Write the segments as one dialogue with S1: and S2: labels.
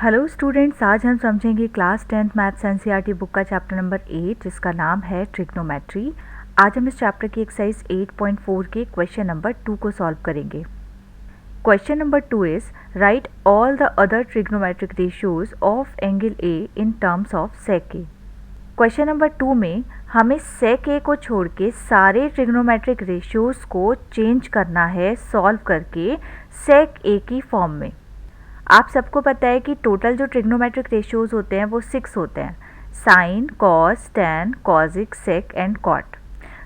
S1: Hello students, आज हम समझेंगे class 10th maths NCERT book का चैप्टर नंबर 8 जिसका नाम है ट्रिग्नोमेट्री। आज हम इस चैप्टर की एक्सरसाइज 8.4 के क्वेश्चन नंबर 2 को सॉल्व करेंगे। Question number 2 is right all the other trigonometric ratios of angle A in terms of sec A. Question number 2 में हमें सेक ए को छोड़ के सारे ट्रिग्नोमेट्रिक रेशियोज को चेंज करना है सॉल्व करके सेक ए की फॉर्म में। आप सबको पता है कि टोटल जो ट्रिग्नोमेट्रिक रेशियोज होते हैं वो 6 होते हैं, sine, cos, tan, cosec, sec and cot.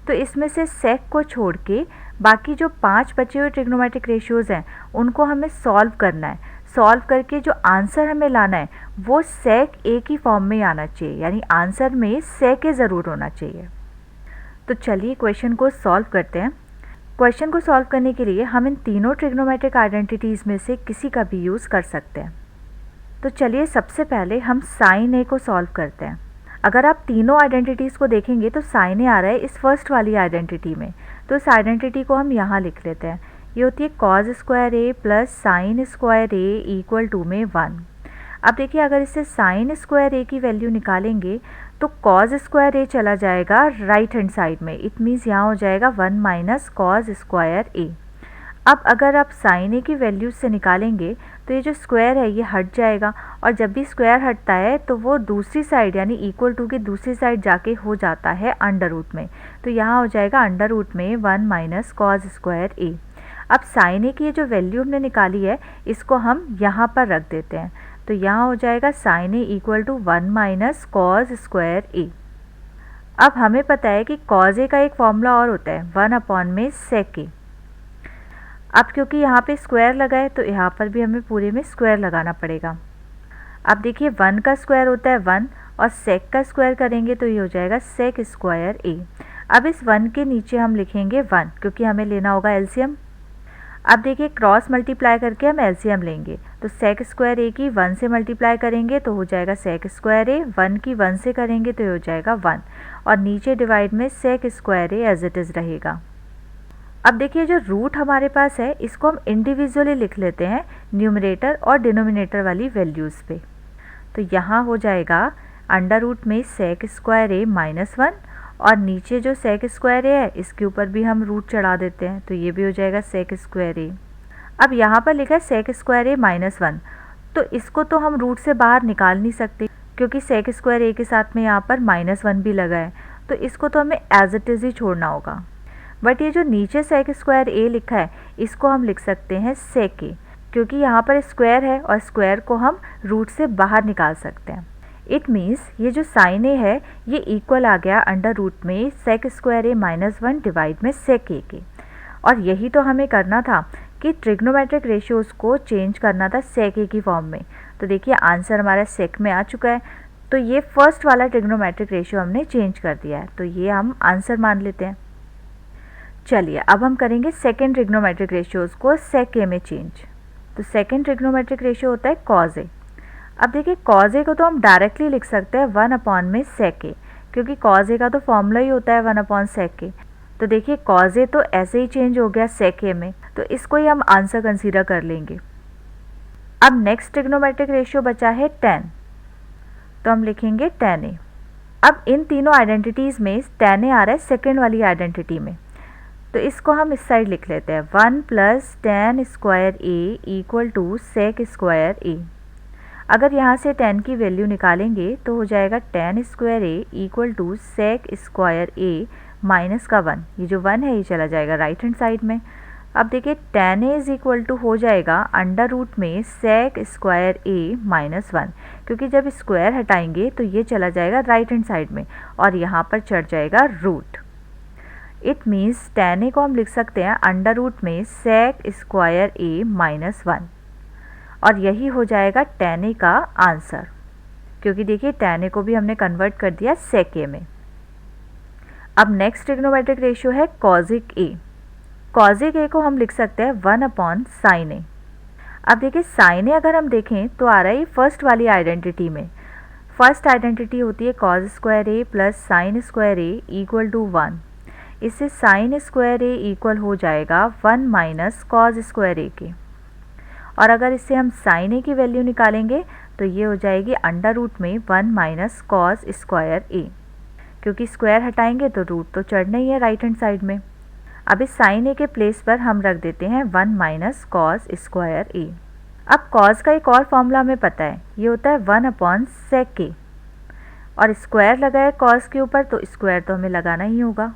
S1: तो इसमें से सेक को छोड़ के बाकी जो 5 बचे हुए ट्रिग्नोमेट्रिक रेशियोज हैं उनको हमें सॉल्व करना है। सॉल्व करके जो आंसर हमें लाना है वो सेक ए की फॉर्म में आना चाहिए, यानी आंसर में सेक ए ज़रूर होना चाहिए। तो चलिए क्वेश्चन को सॉल्व करते हैं। क्वेश्चन को सॉल्व करने के लिए हम इन तीनों ट्रिग्नोमेट्रिक आइडेंटिटीज़ में से किसी का भी यूज़ कर सकते हैं। तो चलिए सबसे पहले हम साइन ए को सॉल्व करते हैं। अगर आप तीनों आइडेंटिटीज़ को देखेंगे तो साइन ए आ रहा है इस फर्स्ट वाली आइडेंटिटी में, तो इस आइडेंटिटी को हम यहाँ लिख लेते हैं। ये होती है cos square A plus sine square A equal to में 1। अब देखिए अगर इससे साइन स्क्वायर ए की वैल्यू निकालेंगे तो कॉज स्क्वायर ए चला जाएगा राइट हैंड साइड में। इट मीन्स यहाँ हो जाएगा 1 माइनस कॉज स्क्वायर ए। अब अगर आप साइन ए की वैल्यू से निकालेंगे तो ये जो स्क्वायर है ये हट जाएगा, और जब भी स्क्वायर हटता है तो वो दूसरी साइड यानी इक्वल टू की दूसरी साइड जाके हो जाता है अंडर रूट में। तो यहाँ हो जाएगा अंडर रूट में 1 माइनस कॉज स्क्वायर ए। अब साइन ए की जो वैल्यू हमने निकाली है इसको हम यहाँ पर रख देते हैं। तो यहाँ हो जाएगा sine A equal to 1 minus cos square A. अब हमें पता है कि कॉज ए का एक फॉर्मूला और होता है 1 अपॉन में सेक ए। अब क्योंकि यहाँ पे स्क्वायर लगा है तो यहाँ पर भी हमें पूरे में स्क्वायर लगाना पड़ेगा। अब देखिए 1 का स्क्वायर होता है 1 और सेक का स्क्वायर करेंगे तो ये हो जाएगा सेक स्क्वायर ए। अब इस 1 के नीचे हम लिखेंगे 1 क्योंकि हमें लेना होगा एलसीएम। अब देखिए क्रॉस मल्टीप्लाई करके हम एलसीएम लेंगे, तो सेक स्क्वायर ए की 1 से मल्टीप्लाई करेंगे तो हो जाएगा सेक स्क्वायर ए, 1 की 1 से करेंगे तो हो जाएगा 1, और नीचे डिवाइड में sec square A as it is रहेगा। अब देखिए जो रूट हमारे पास है इसको हम इंडिविजुअली लिख लेते हैं न्यूमरेटर और डिनोमिनेटर वाली वैल्यूज़ पे। तो यहाँ हो जाएगा अंडर रूट में सेक स्क्वायर ए माइनस 1, और नीचे जो सेक स्क्वायर ए है इसके ऊपर भी हम रूट चढ़ा देते हैं तो ये भी हो जाएगा सेक स्क्वायर ए। अब यहाँ पर लिखा है सेक स्क्वायर ए माइनस 1, तो इसको तो हम रूट से बाहर निकाल नहीं सकते क्योंकि सेक स्क्वायर ए के साथ में यहाँ पर -1 भी लगा है, तो इसको तो हमें एज इट इज़ ही छोड़ना होगा। बट ये जो नीचे सेक स्क्वायर ए लिखा है इसको हम लिख सकते हैं सेक ए, क्योंकि यहाँ पर स्क्वायर है और स्क्वायर को हम रूट से बाहर निकाल सकते हैं। इट मीन्स ये जो साइन ए है ये इक्वल आ गया अंडर रूट में sec square A minus 1 divide में सेक ए के। और यही तो हमें करना था कि ट्रिग्नोमेट्रिक रेशियोज़ को चेंज करना था सेक ए की फॉर्म में। तो देखिए आंसर हमारा सेक में आ चुका है, तो ये फर्स्ट वाला ट्रिग्नोमेट्रिक रेशियो हमने चेंज कर दिया है, तो ये हम आंसर मान लेते हैं। चलिए अब हम करेंगे सेकेंड ट्रिग्नोमेट्रिक रेशियोज़ को सेक ए में चेंज। तो सेकेंड ट्रिग्नोमेट्रिक रेशियो होता है कॉज ए। अब देखिए कॉज ए को तो हम डायरेक्टली लिख सकते हैं 1 अपॉन में सेक ए, क्योंकि कॉज ए का तो फॉर्मूला ही होता है 1 अपॉन सेक ए। तो देखिए कॉज ए तो ऐसे ही चेंज हो गया सेक ए में, तो इसको ही हम आंसर कंसीडर कर लेंगे। अब नेक्स्ट ट्रिग्नोमेट्रिक रेशियो बचा है टैन, तो हम लिखेंगे टैन ए। अब इन तीनों आइडेंटिटीज़ में टैन ए आ रहा है सेकेंड वाली आइडेंटिटी में, तो इसको हम इस साइड लिख लेते हैं 1 plus tan square A equal to sec square A. अगर यहाँ से टैन की वैल्यू निकालेंगे तो हो जाएगा tan square A equal to sec square A minus का 1। ये जो 1 है ये चला जाएगा राइट हैंड साइड में। अब देखिए tan A is equal to हो जाएगा अंडर रूट में सेक स्क्वायर ए माइनस 1, क्योंकि जब स्क्वायर हटाएंगे तो ये चला जाएगा राइट हैंड साइड में और यहाँ पर चढ़ जाएगा root. It means tan A को हम लिख सकते हैं अंडर रूट में सेक स्क्वायर ए माइनस 1, और यही हो जाएगा टैन ए का आंसर, क्योंकि देखिए टैन ए को भी हमने कन्वर्ट कर दिया सेक ए में। अब नेक्स्ट ट्रिग्नोमेट्रिक रेशियो है कॉजिक ए। कॉजिक ए को हम लिख सकते हैं 1 अपॉन साइन ए। अब देखिए साइन ए अगर हम देखें तो आ रहा है फर्स्ट वाली आइडेंटिटी में। फर्स्ट आइडेंटिटी होती है cos square A plus sine square A equal to 1। इससे साइन स्क्वायर ए इक्वल हो जाएगा 1 माइनस कॉज स्क्वायर ए के, और अगर इससे हम साइन ए की वैल्यू निकालेंगे तो ये हो जाएगी अंडर रूट में 1 माइनस कॉस स्क्वायर ए, क्योंकि स्क्वायर हटाएंगे तो रूट तो चढ़ना ही है राइट हैंड साइड में। अब इस साइन ए के प्लेस पर हम रख देते हैं 1 माइनस कॉस स्क्वायर ए। अब कॉस का एक और फॉर्मूला हमें पता है, ये होता है 1 अपॉन सेक ए, और स्क्वायर लगा है कॉस के ऊपर तो स्क्वायर तो हमें लगाना ही होगा।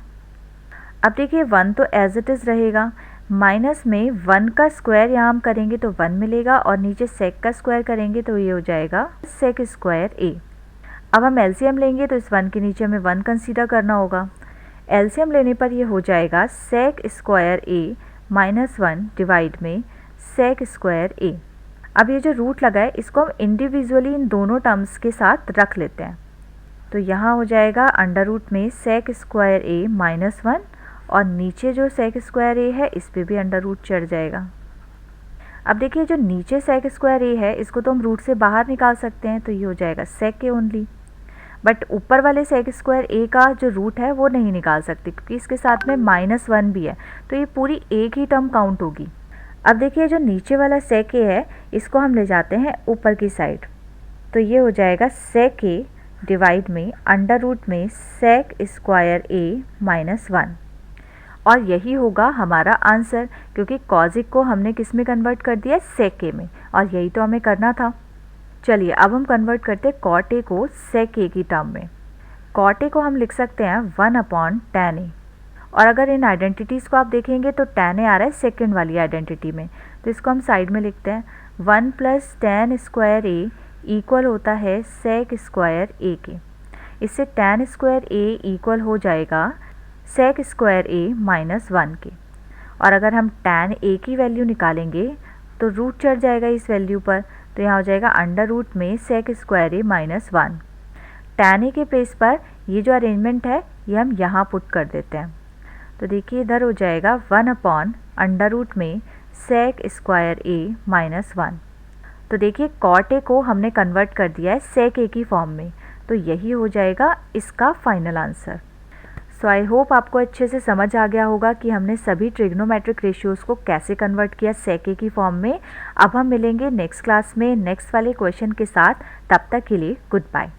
S1: अब देखिए 1 तो एज इट इज़ रहेगा, माइनस में 1 का स्क्वायर यहाँ हम करेंगे तो 1 मिलेगा, और नीचे सेक का स्क्वायर करेंगे तो ये हो जाएगा सेक स्क्वायर ए। अब हम एलसीएम लेंगे तो इस 1 के नीचे हमें 1 कंसीडर करना होगा। एलसीएम लेने पर ये हो जाएगा सेक स्क्वायर ए माइनस 1 डिवाइड में सेक स्क्वायर ए। अब ये जो रूट लगा है इसको हम इंडिविजुअली इन दोनों टर्म्स के साथ रख लेते हैं, तो यहाँ हो जाएगा अंडर रूट में सेक स्क्वायर ए माइनस 1, और नीचे जो सेक स्क्वायर ए है इस पे भी अंडर रूट चढ़ जाएगा। अब देखिए जो नीचे सेक स्क्वायर ए है इसको तो हम रूट से बाहर निकाल सकते हैं, तो ये हो जाएगा सेक ए ओनली, बट ऊपर वाले सेक स्क्वायर ए का जो रूट है वो नहीं निकाल सकते क्योंकि इसके साथ में -1 भी है, तो ये पूरी एक ही टर्म काउंट होगी। अब देखिए जो नीचे वाला सेक ए है इसको हम ले जाते हैं ऊपर की साइड, तो ये हो जाएगा सेक ए डिवाइड में अंडर रूट में सेक स्क्वायर ए माइनस 1, और यही होगा हमारा आंसर क्योंकि कॉजिक को हमने किस में कन्वर्ट कर दिया, सेक ए में, और यही तो हमें करना था। चलिए अब हम कन्वर्ट करते हैं कॉट ए को सेक ए की टर्म में। कॉट ए को हम लिख सकते हैं 1 अपॉन टैन ए, और अगर इन आइडेंटिटीज़ को आप देखेंगे तो टैन ए आ रहा है सेकेंड वाली आइडेंटिटी में, तो इसको हम साइड में लिखते हैं 1 plus tan square A equal होता है सेक स्क्वायर ए के। इससे टैन स्क्वायर ए इक्वल हो जाएगा सेक स्क्वायर ए माइनस 1 के, और अगर हम टैन ए की वैल्यू निकालेंगे तो रूट चढ़ जाएगा इस वैल्यू पर, तो यहाँ हो जाएगा अंडर रूट में sec square A minus 1। Tan A के प्लेस पर ये जो अरेंजमेंट है ये हम यहाँ पुट कर देते हैं, तो देखिए इधर हो जाएगा 1 अपॉन अंडर रूट में सेक स्क्वायर ए माइनस 1। तो देखिए कॉट ए को हमने कन्वर्ट कर दिया है सेक ए की फॉर्म में, तो यही हो जाएगा इसका final answer. So I hope आपको अच्छे से समझ आ गया होगा कि हमने सभी ट्रिग्नोमेट्रिक रेशियोज़ को कैसे कन्वर्ट किया सेक ए की फॉर्म में। अब हम मिलेंगे नेक्स्ट क्लास में नेक्स्ट वाले क्वेश्चन के साथ, तब तक के लिए गुड बाय।